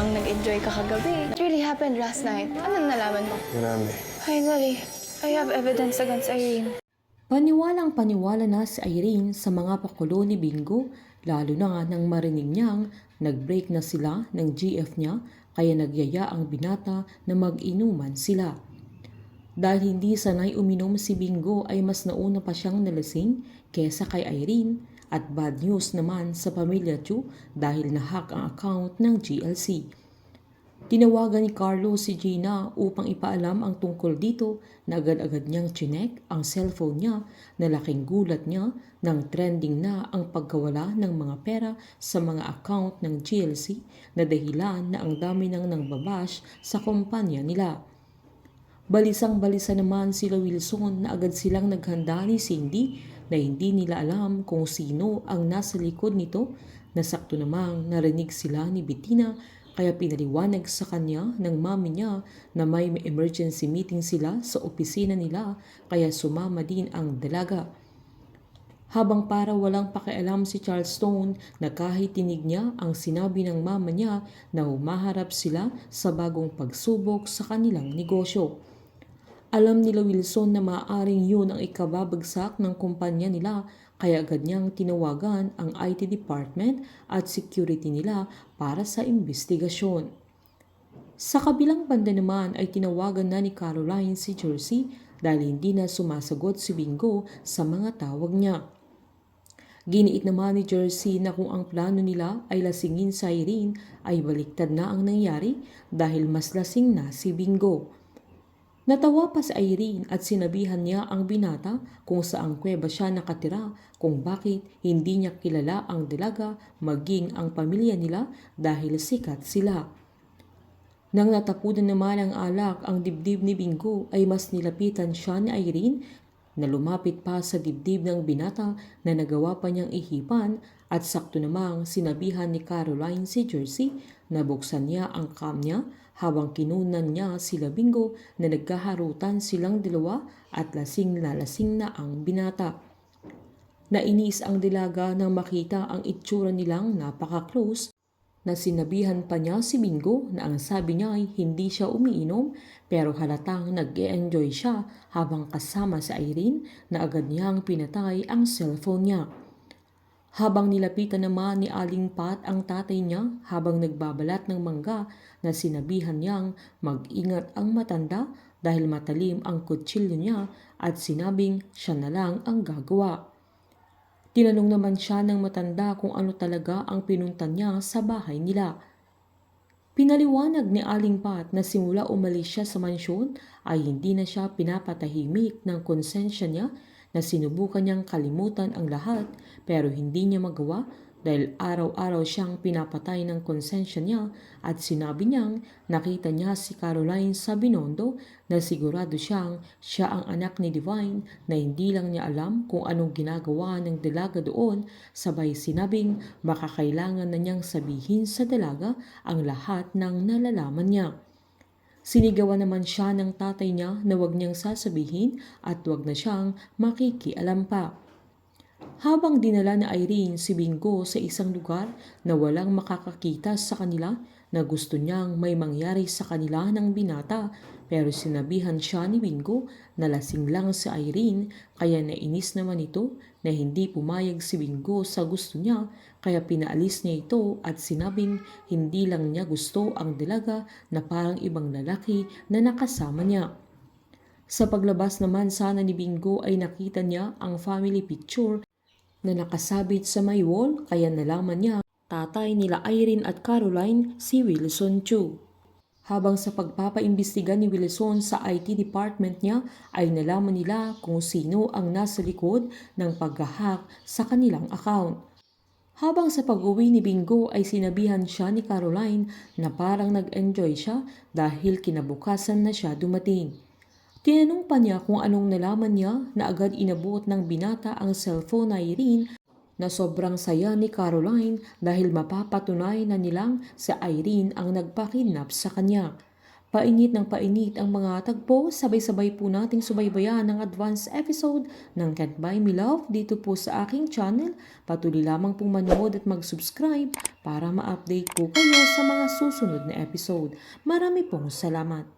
namang nag-enjoy ka kagabi. It really happened last night. Anong nalaman mo? Marami. Finally, I have evidence against Irene. Paniwalang paniwala na si Irene sa mga pakulo ni Bingo, lalo na nga nang marinig niyang nag-break na sila ng GF niya kaya nagyaya ang binata na mag-inuman sila. Dahil hindi sanay uminom si Bingo ay mas nauna pa siyang nalasing kesa kay Irene at bad news naman sa pamilya Chu dahil nahack ang account ng GLC. Tinawagan ni Carlo si Gina upang ipaalam ang tungkol dito na agad-agad niyang chinek ang cellphone niya na laking gulat niya nang trending na ang pagkawala ng mga pera sa mga account ng GLC na dahilan na ang dami nang nangbabash sa kumpanya nila. Balisang-balisa naman sila Wilson na agad silang naghanda ni Cindy na hindi nila alam kung sino ang nasa likod nito. Nasakto namang narinig sila ni Bettina kaya pinaliwanag sa kanya ng mami niya na may emergency meeting sila sa opisina nila kaya sumama din ang dalaga. Habang para walang pakialam si Charleston na kahit tinig niya ang sinabi ng mama niya na humaharap sila sa bagong pagsubok sa kanilang negosyo. Alam nila Wilson na maaaring yun ang ikababagsak ng kumpanya nila kaya agad niyang tinawagan ang IT department at security nila para sa investigasyon. Sa kabilang banda naman ay tinawagan na ni Caroline si Jersey dahil hindi na sumasagot si Bingo sa mga tawag niya. Giniit naman ni Jersey na kung ang plano nila ay lasingin si Irene ay baliktad na ang nangyari dahil mas lasing na si Bingo. Natawa pa si Irene at sinabihan niya ang binata kung saang kuweba siya nakatira kung bakit hindi niya kilala ang dalaga maging ang pamilya nila dahil sikat sila. Nang natapunan naman ang alak ang dibdib ni Bingo ay mas nilapitan siya ni Irene na lumapit pa sa dibdib ng binata na nagawa pa niyang ihipan at sakto namang sinabihan ni Caroline si Jersey na buksan niya ang cam niya habang kinunan niya sila Bingo na nagkaharutan silang dalawa at lasing na ang binata. Nainis ang dalaga nang makita ang itsura nilang napaka-close na sinabihan pa niya si Bingo na ang sabi niya ay hindi siya umiinom pero halatang nag-e-enjoy siya habang kasama si Irene na agad niyang pinatay ang cellphone niya. Habang nilapitan naman ni Aling Pat ang tatay niya habang nagbabalat ng mangga na sinabihan niyang mag-ingat ang matanda dahil matalim ang kutsilyo niya at sinabing siya na lang ang gagawa. Tinanong naman siya ng matanda kung ano talaga ang pinunta niya sa bahay nila. Pinaliwanag ni Aling Pat na simula umalis siya sa mansyon ay hindi na siya pinapatahimik ng konsensya niya na sinubukan niyang kalimutan ang lahat pero hindi niya magawa dahil araw-araw siyang pinapatay ng konsensya niya at sinabi niyang nakita niya si Caroline sa Binondo na sigurado siyang siya ang anak ni Divine na hindi lang niya alam kung anong ginagawa ng dalaga doon sabay sinabing baka kailangan na niyang sabihin sa dalaga ang lahat ng nalalaman niya. Sinigawan naman siya ng tatay niya na wag niyang sasabihin at wag na siyang makikialam pa. Habang dinala ni Irene si Bingo sa isang lugar na walang makakakita sa kanila na gusto niyang may mangyari sa kanila ng binata pero sinabihan siya ni Bingo na lasing lang si Irene kaya nainis naman ito na hindi pumayag si Bingo sa gusto niya kaya pinaalis niya ito at sinabing hindi lang niya gusto ang dalaga na parang ibang lalaki na nakasama niya. Sa paglabas naman sana ni Bingo ay nakita niya ang family picture na nakasabit sa may wall kaya nalaman niya tatay nila Irene at Caroline si Wilson Chu. Habang sa pagpapaimbestiga ni Wilson sa IT department niya ay nalaman nila kung sino ang nasa likod ng paghahack sa kanilang account. Habang sa pag-uwi ni Bingo ay sinabihan siya ni Caroline na parang nag-enjoy siya dahil kinabukasan na siya dumating. Tinanong pa niya kung anong nalaman niya na agad inabot ng binata ang cellphone na Irene na sobrang saya ni Caroline dahil mapapatunay na nilang si Irene ang nagpakidnap sa kanya. Painit ng painit ang mga tagpo, sabay-sabay po nating subaybayan ang advance episode ng Can't Buy Me Love dito po sa aking channel. Patuloy lamang pong manood at mag-subscribe para ma-update po kayo sa mga susunod na episode. Marami pong salamat.